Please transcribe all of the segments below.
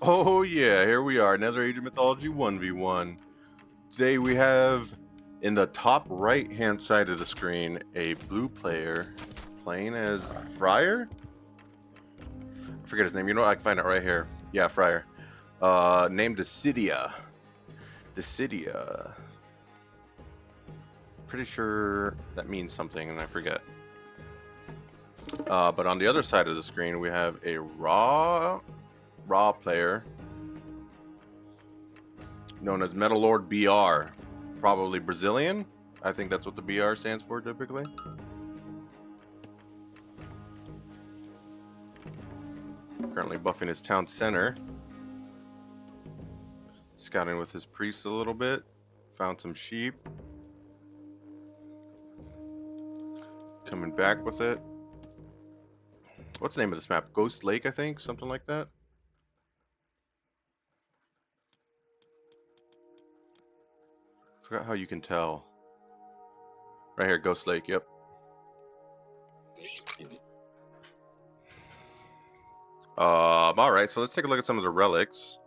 Oh yeah, here we are, another Age of Mythology 1v1. Today we have, in the top right-hand side of the screen, a blue player playing as Friar? I forget his name, you know what, I can find it right here. Yeah, Friar. Named Dissidia. Dissidia. Pretty sure that means something, and I forget. But on the other side of the screen, we have a raw player known as Metal Lord BR, probably Brazilian. I think that's what the BR stands for typically. Currently buffing his town center. Scouting with his priests a little bit. Found some sheep. Coming back with it. What's the name of this map? Ghost Lake, I think? Something like that? Forgot how you can tell. Right here, Ghost Lake, yep. Alright, so let's take a look at some of the relics.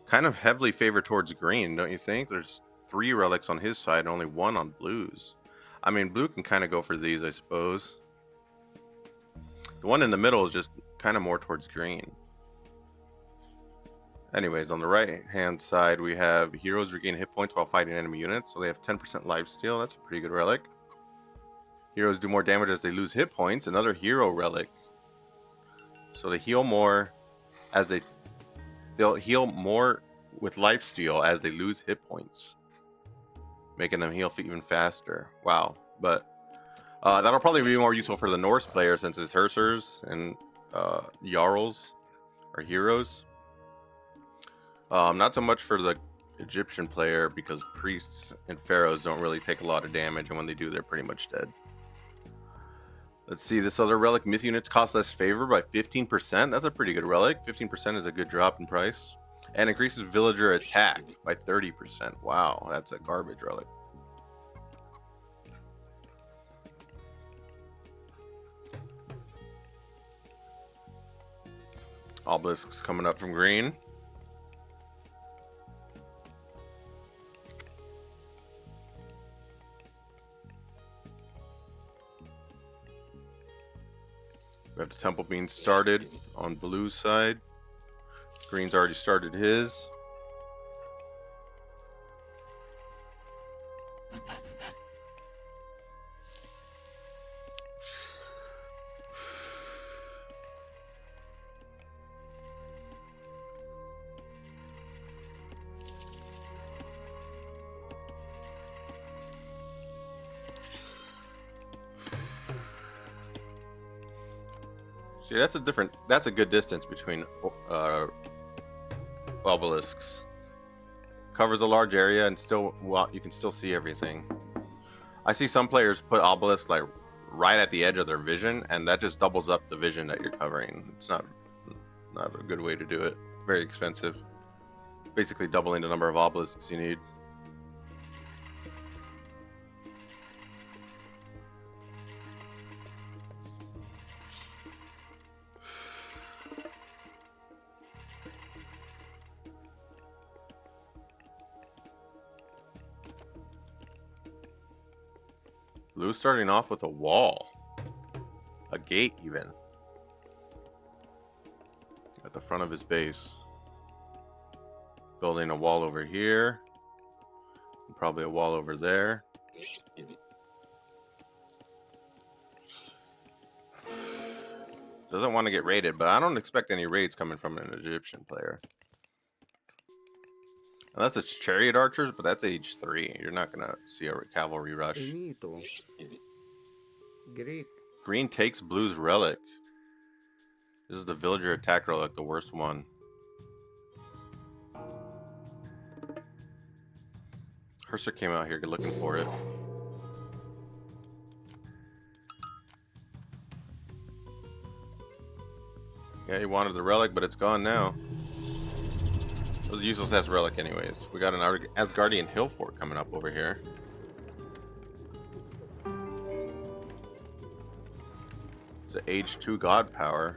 Kind of heavily favored towards green, don't you think? There's 3 relics on his side and only 1 on blues. I mean, blue can kind of go for these, I suppose. The one in the middle is just kind of more towards green. Anyways, on the right-hand side, we have heroes regain hit points while fighting enemy units, so they have 10% lifesteal. That's a pretty good relic. Heroes do more damage as they lose hit points. Another hero relic. So they heal more as they'll heal more with lifesteal as they lose hit points, making them heal even faster. Wow. But that'll probably be more useful for the Norse player since it's Hersers and Jarls are heroes. Not so much for the Egyptian player because priests and pharaohs don't really take a lot of damage, and when they do, they're pretty much dead. Let's see, this other relic, myth units cost less favor by 15%. That's a pretty good relic. 15% is a good drop in price. And increases villager attack by 30%. Wow, that's a garbage relic. Obelisks coming up from green. We have the temple being started on blue's side. Green's already started his. See, that's a good distance between obelisks. Covers a large area and still, well, you can still see everything. I see some players put obelisks like right at the edge of their vision, and that just doubles up the vision that you're covering. It's not a good way to do it. Very expensive. Basically doubling the number of obelisks you need. Blue starting off with a wall. A gate, even. At the front of his base. Building a wall over here. And probably a wall over there. Doesn't want to get raided, but I don't expect any raids coming from an Egyptian player. Unless it's chariot archers, but that's age 3. You're not going to see a cavalry rush. Greek. Green takes blue's relic. This is the villager attack relic, the worst one. Herser came out here looking for it. Yeah, he wanted the relic, but it's gone now. It was a useless ass relic anyways. We got an Asgardian hill fort coming up over here. It's an age 2 god power.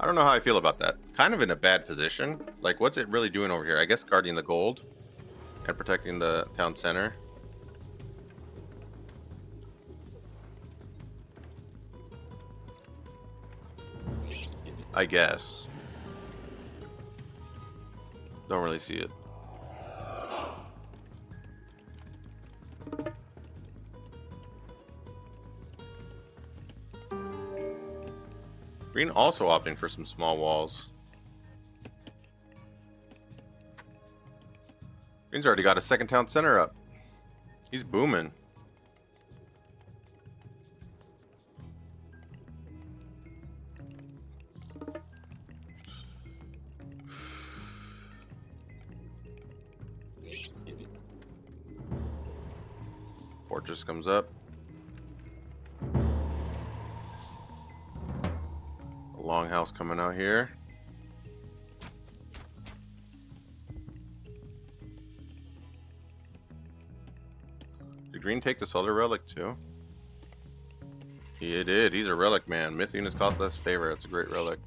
don't know how I feel about that. Kind of in a bad position. Like, what's it really doing over here? I guess guarding the gold and protecting the town center. I guess. Don't really see it. Green also opting for some small walls. Green's already got a second town center up. He's booming. Fortress comes up. A longhouse coming out here. Did Green take this other relic too? He did. He's a relic man. Myth units cost less favor. That's a great relic.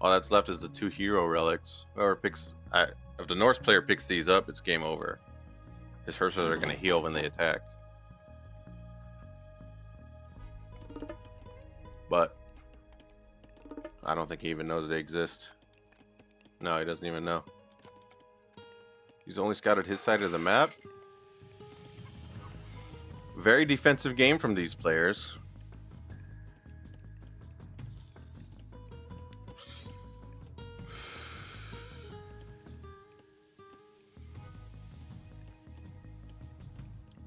All that's left is the 2 hero relics. Whoever picks, if the Norse player picks these up, it's game over. His Hursars are going to heal when they attack. But I don't think he even knows they exist. No, he doesn't even know. He's only scouted his side of the map. Very defensive game from these players.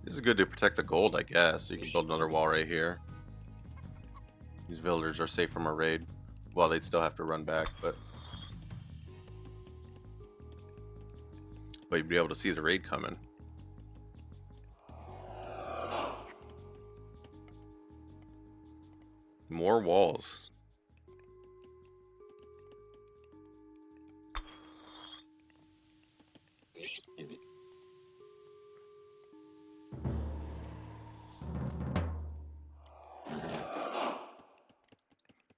This is good to protect the gold, I guess. You can build another wall right here. These villagers are safe from a raid. Well, they'd still have to run back, but you'd be able to see the raid coming. More walls.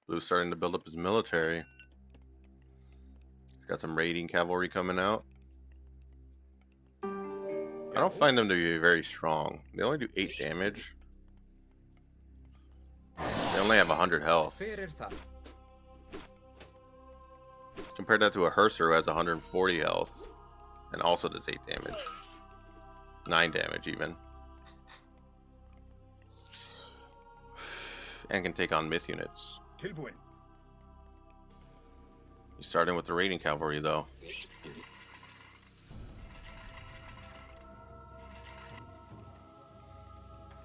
Blue's starting to build up his military. He's got some raiding cavalry coming out. I don't find them to be very strong. They only do 8 damage. They only have 100 health. Compare that to a Hursar who has 140 health and also does 8 damage. 9 damage even. And can take on myth units. He's starting with the raiding cavalry though.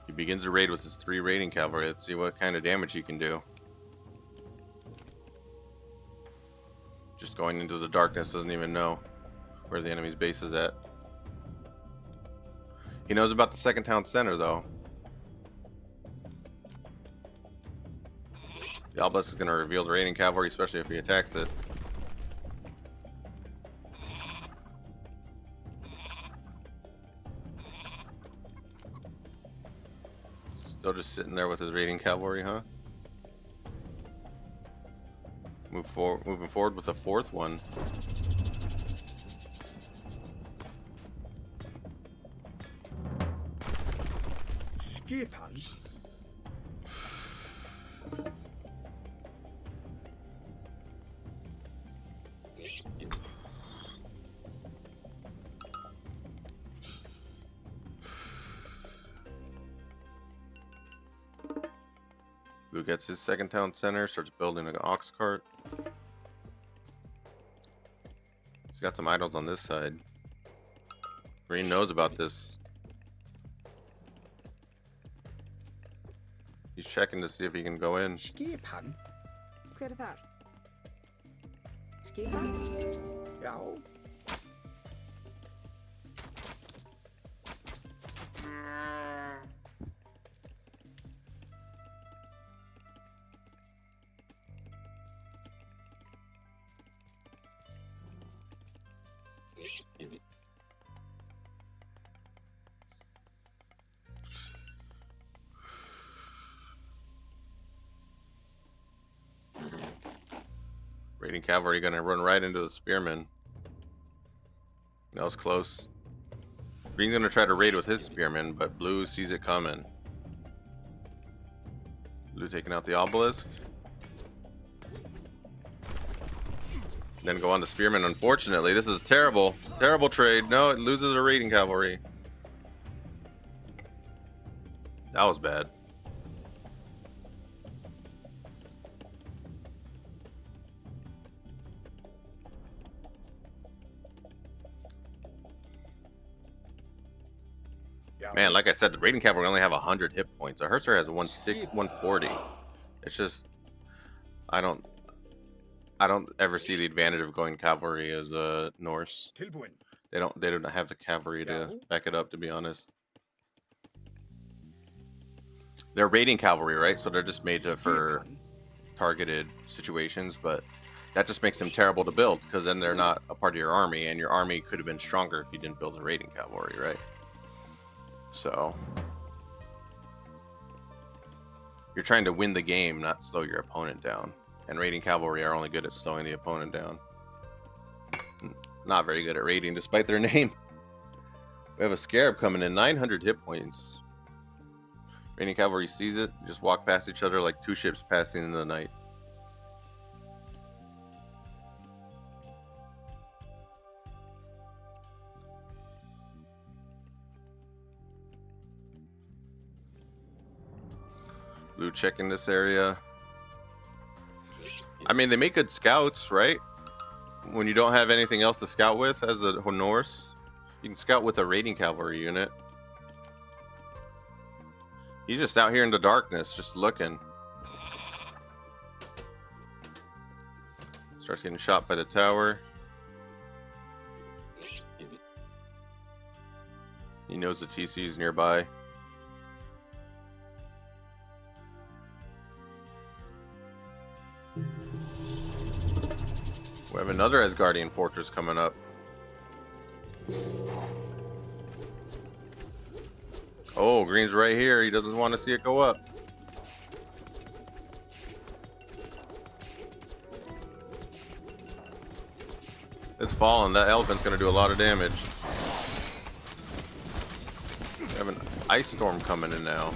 He begins the raid with his 3 raiding cavalry. Let's see what kind of damage he can do. Just going into the darkness, doesn't even know where the enemy's base is at. He knows about the second town center though. The obelisk is going to reveal the raiding cavalry, especially if he attacks it. Still just sitting there with his raiding cavalry, huh? Moving forward with a 4th one. Skipan. Blue gets his second town center, starts building an ox cart. He's got some idols on this side. Green knows about this. He's checking to see if he can go in. Skipan. Hver þar? Skipan? Já. Raiding cavalry gonna run right into the spearmen. That was close. Green's gonna try to raid with his spearmen, but blue sees it coming. Blue taking out the obelisk. Then go on to spearmen. Unfortunately, this is terrible. Terrible trade. No, it loses a raiding cavalry. That was bad. Man, like I said, the raiding cavalry only have 100 hit points. A Herzer has 140. It's just, I don't ever see the advantage of going cavalry as a Norse. Tilbúin. They don't have the cavalry to back it up, to be honest. They're raiding cavalry, right? So they're just made for targeted situations, but that just makes them terrible to build because then they're not a part of your army, and your army could have been stronger if you didn't build a raiding cavalry, right? So you're trying to win the game, not slow your opponent down. And raiding cavalry are only good at slowing the opponent down. Not very good at raiding, despite their name. We have a scarab coming in, 900 hit points. Raiding cavalry sees it, just walk past each other like two ships passing in the night. Blue checking this area. I mean, they make good scouts, right? When you don't have anything else to scout with as a Norse, you can scout with a raiding cavalry unit. He's just out here in the darkness, just looking. Starts getting shot by the tower. He knows the TC's nearby. We have another Asgardian fortress coming up. Oh, green's right here. He doesn't want to see it go up. It's falling. That elephant's going to do a lot of damage. We have an ice storm coming in now.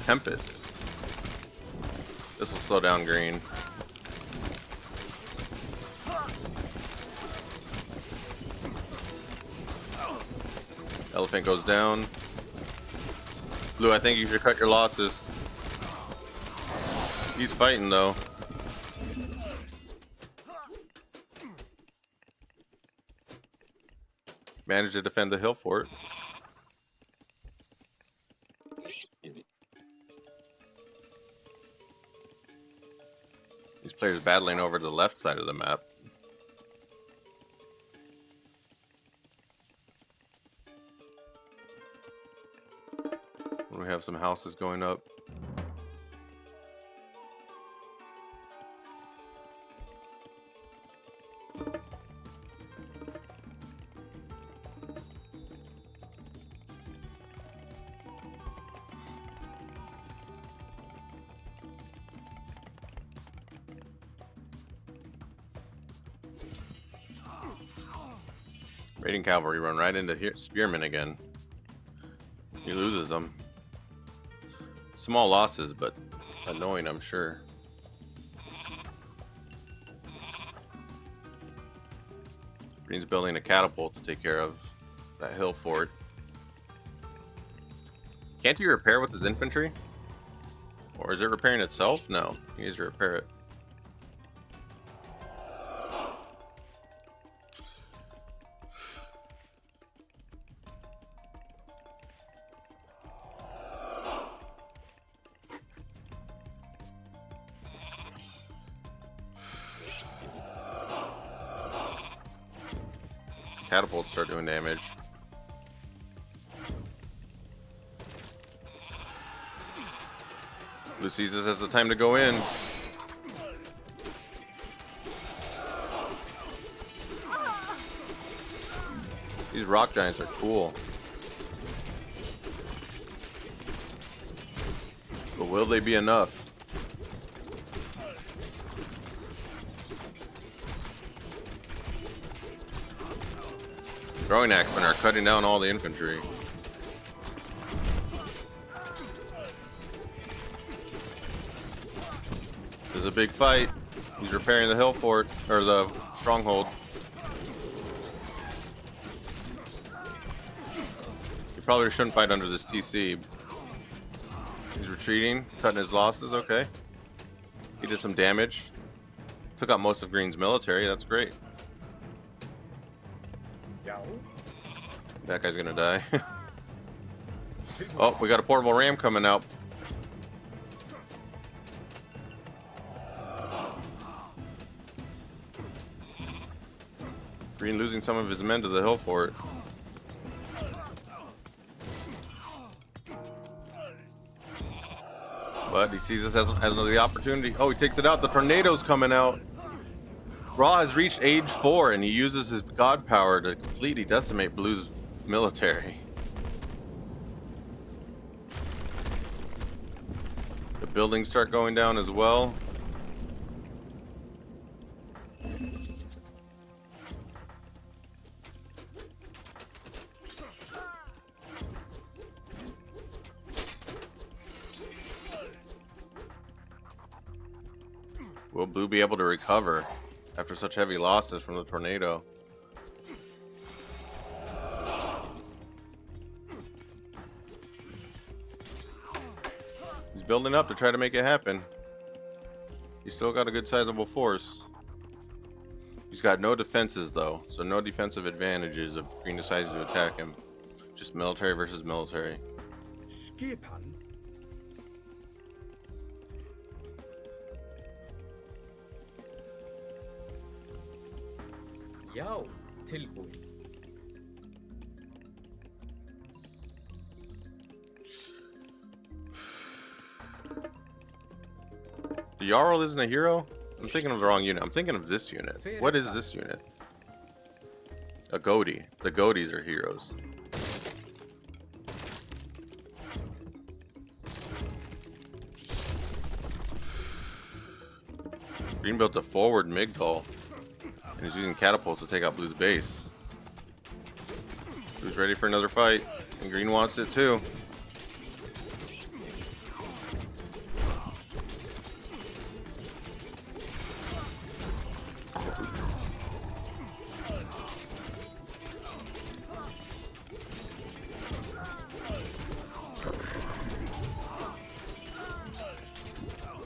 Tempest. This will slow down green. Elephant goes down. Blue, I think you should cut your losses. He's fighting though. Managed to defend the hill fort. These players battling over the left side of the map. We have some houses going up. Raiding cavalry run right into here. Spearmen again. He loses them. Small losses, but annoying, I'm sure. Green's building a catapult to take care of that hill fort. Can't he repair with his infantry? Or is it repairing itself? No, he needs to repair it. Catapults start doing damage. Blue sees this as the time to go in. These rock giants are cool. But will they be enough? Throwing axemen are cutting down all the infantry. This is a big fight. He's repairing the hill fort, or the stronghold. He probably shouldn't fight under this TC. He's retreating, cutting his losses, okay. He did some damage. Took out most of Green's military, that's great. That guy's gonna die. Oh, we got a portable ram coming out. Green losing some of his men to the hill fort. But he sees this as the opportunity. Oh, he takes it out. The tornado's coming out. Ra has reached age 4 and he uses his god power to completely decimate Blue's military. The buildings start going down as well. Will Blue be able to recover after such heavy losses from the tornado? He's building up to try to make it happen. He's still got a good sizable force. He's got no defenses though, so no defensive advantages if Green decides to attack him. Just military versus military. Skipan. Já, tilbúin. The Jarl isn't a hero? I'm thinking of the wrong unit. I'm thinking of this unit. What is this unit? A Goatee. The Goatees are heroes. Green built a forward Migdol. And he's using catapults to take out Blue's base. Blue's ready for another fight. And Green wants it too.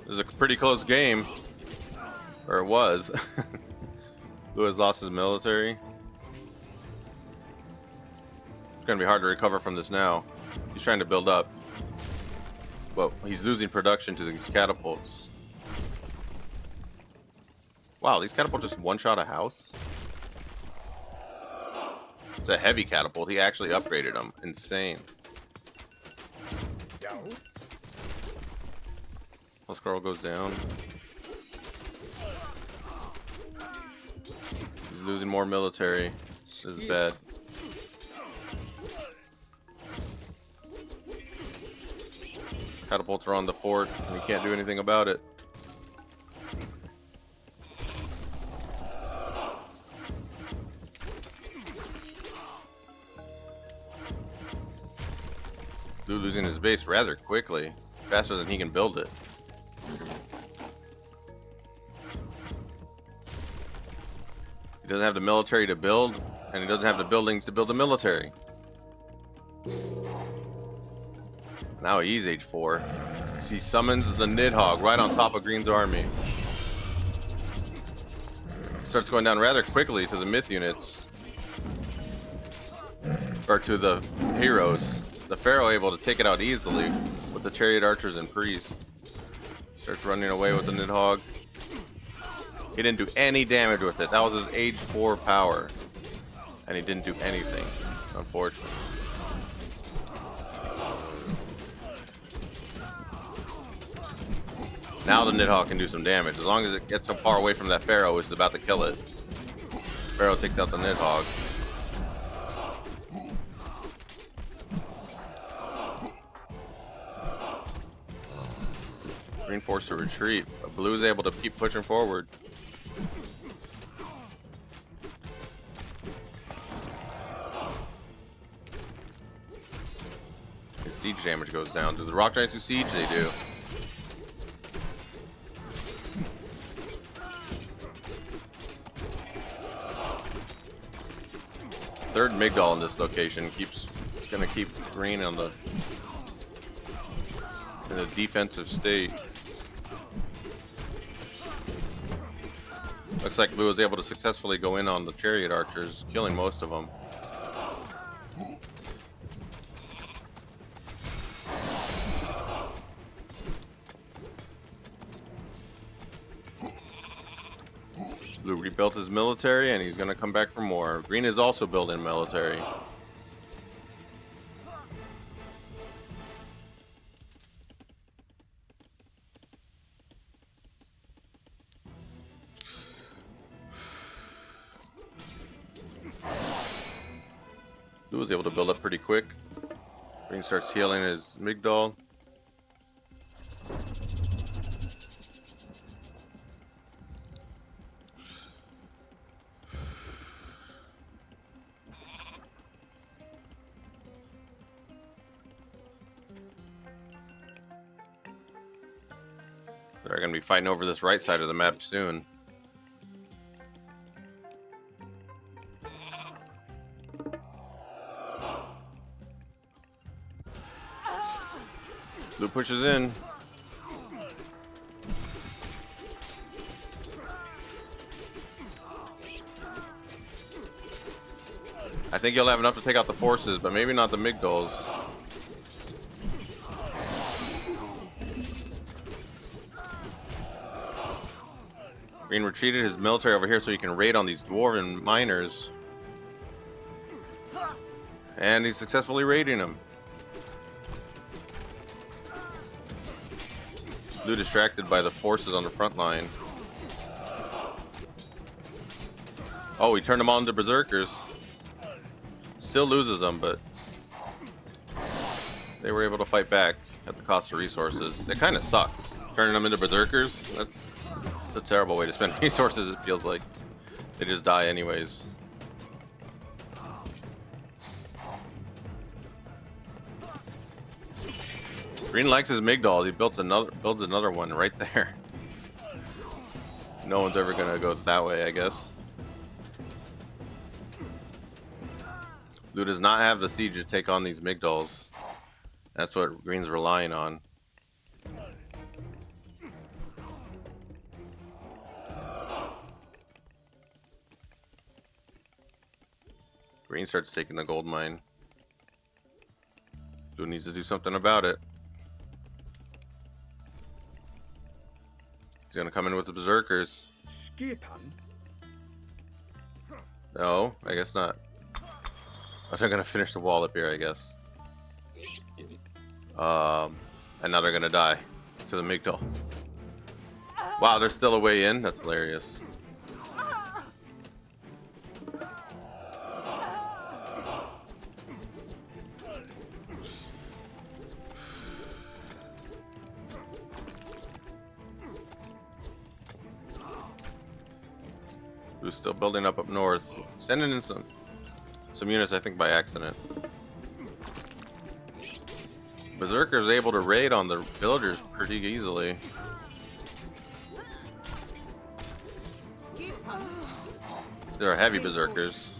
It was a pretty close game. Or it was. Blue has lost his military. It's gonna be hard to recover from this now. He's trying to build up. Well, he's losing production to these catapults. Wow, these catapults just one-shot a house? It's a heavy catapult. He actually upgraded them. Insane. Huskar goes down. He's losing more military. This is bad. Catapults are on the fort, and he can't do anything about it. Blue losing his base rather quickly, faster than he can build it. He doesn't have the military to build, and he doesn't have the buildings to build the military. Now he's age 4. He summons the Nidhogg right on top of Green's army. Starts going down rather quickly to the myth units. Or to the heroes. The Pharaoh able to take it out easily with the chariot archers and priests. Starts running away with the Nidhogg. He didn't do any damage with it. That was his age 4 power. And he didn't do anything, unfortunately. Now the Nidhogg can do some damage. As long as it gets so far away from that Pharaoh, it's about to kill it. Pharaoh takes out the Nidhogg. Green forced to retreat, but Blue is able to keep pushing forward. siege damage goes down. Do the rock giants do siege? They do. Third Migdal in this location it's gonna keep green on in the defensive state. Looks like Blue was able to successfully go in on the chariot archers, killing most of them. Blue rebuilt his military and he's gonna come back for more. Green is also building military. Blue was able to build up pretty quick. Green starts healing his Migdal. They're going to be fighting over this right side of the map soon. Blue pushes in. I think you'll have enough to take out the forces, but maybe not the Migdals. Green retreated his military over here so he can raid on these dwarven miners. And he's successfully raiding them. Blue distracted by the forces on the front line. Oh, he turned them all into berserkers. Still loses them, but they were able to fight back at the cost of resources. It kind of sucks. Turning them into berserkers, that's a terrible way to spend resources, it feels like. They just die anyways. Green likes his Migdals. He builds another one right there. No one's ever gonna go that way, I guess. Blue does not have the siege to take on these Migdals. That's what Green's relying on. Green starts taking the gold mine. Blue needs to do something about it. He's gonna come in with the berserkers. Skipan. No, I guess not. Oh, they're gonna finish the wall up here, I guess. And now they're gonna die to the Migdal. Wow, there's still a way in? That's hilarious. Who's still building up north. Sending in some units, I think, by accident. Berserker's able to raid on the villagers pretty easily. There are heavy berserkers.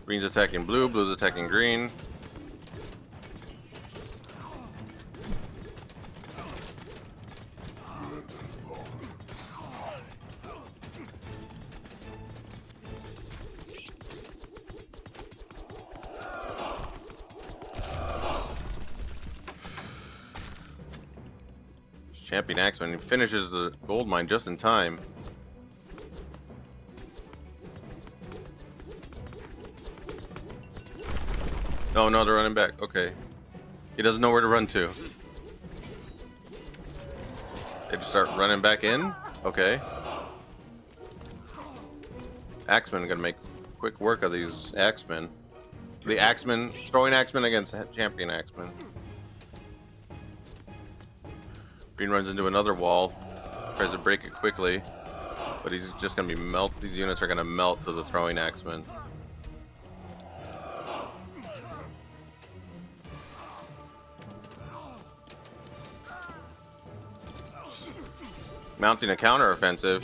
Green's attacking blue, blue's attacking green. Champion Axeman, he finishes the gold mine just in time. Oh no, they're running back. Okay. He doesn't know where to run to. They just start running back in? Okay. Axemen gonna make quick work of these axemen. The axemen, throwing axemen against champion axemen. Green runs into another wall, tries to break it quickly. But he's just gonna be melt. These units are gonna melt to the throwing axemen. Mounting a counteroffensive.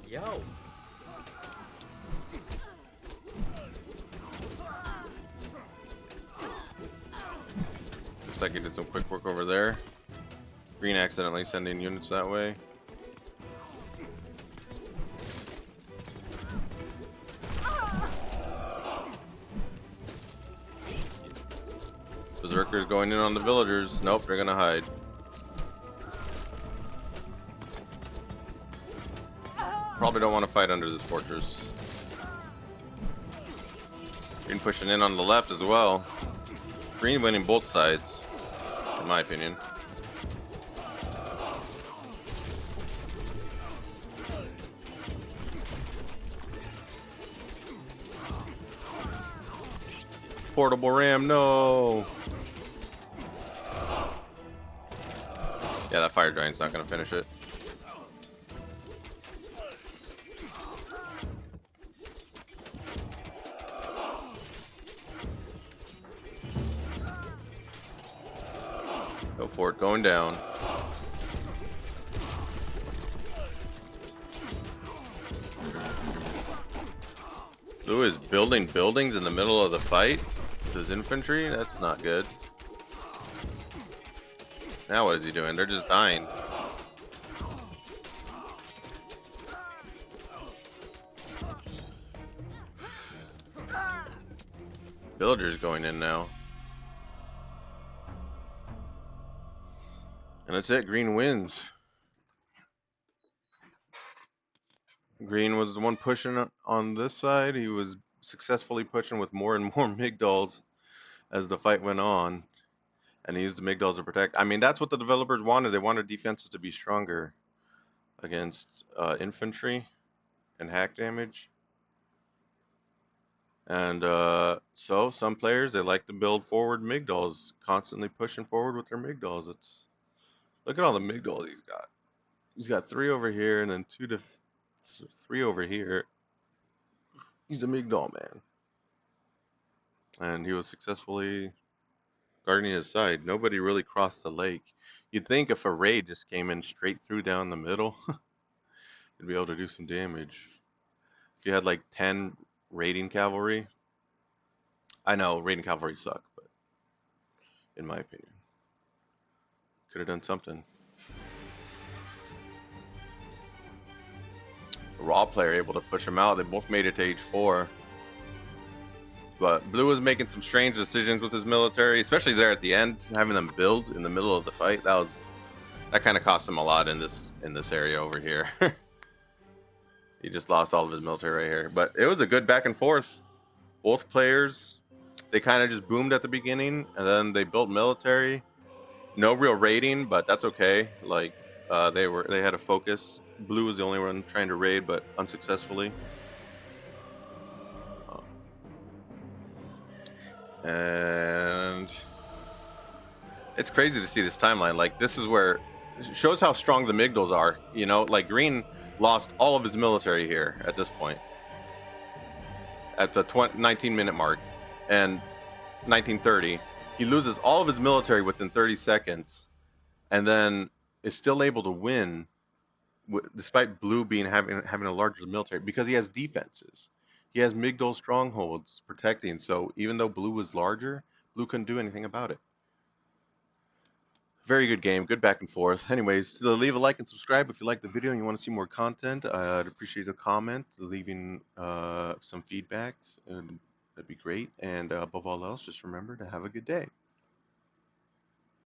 Yo. Looks like he did some quick work over there. Green accidentally sending units that way. Berserkers going in on the villagers. Nope, they're gonna hide. Probably don't want to fight under this fortress. Green pushing in on the left as well. Green winning both sides, in my opinion. Portable ram, no! Yeah, that fire giant's not gonna finish it. Go for it, going down. Blue is building buildings in the middle of the fight with his infantry? That's not good. Now what is he doing? They're just dying. Villagers going in now. And that's it, green wins. Green was the one pushing on this side. He was successfully pushing with more and more Migdals as the fight went on. And he used the Migdals to protect. I mean, that's what the developers wanted. They wanted defenses to be stronger against infantry and hack damage. And so some players, they like to build forward Migdals, constantly pushing forward with their Migdals. Look at all the Migdals he's got. He's got 3 over here and then 3 over here. He's a Migdal man. And he was successfully guarding his side. Nobody really crossed the lake. You'd think if a raid just came in straight through down the middle, it'd be able to do some damage. If you had like 10 raiding cavalry, I know raiding cavalry suck, but in my opinion, could have done something. A raw player able to push him out. They both made it to age 4. But Blue was making some strange decisions with his military, especially there at the end, having them build in the middle of the fight. That kind of cost him a lot in this area over here. He just lost all of his military right here. But it was a good back and forth. Both players, they kind of just boomed at the beginning, and then they built military. No real raiding, but that's okay. Like they had a focus. Blue was the only one trying to raid, but unsuccessfully. And it's crazy to see this timeline. Like, this is where it shows how strong the Migdals are. You know, like Green lost all of his military here at this point, at the 19-minute mark, and 1930. He loses all of his military within 30 seconds, and then is still able to win, despite Blue having a larger military, because he has defenses. He has Migdal strongholds protecting. So even though Blue was larger, Blue couldn't do anything about it. Very good game, good back and forth. Anyways, leave a like and subscribe if you like the video and you want to see more content. I'd appreciate a comment, leaving some feedback, and that'd be great. And above all else, just remember to have a good day.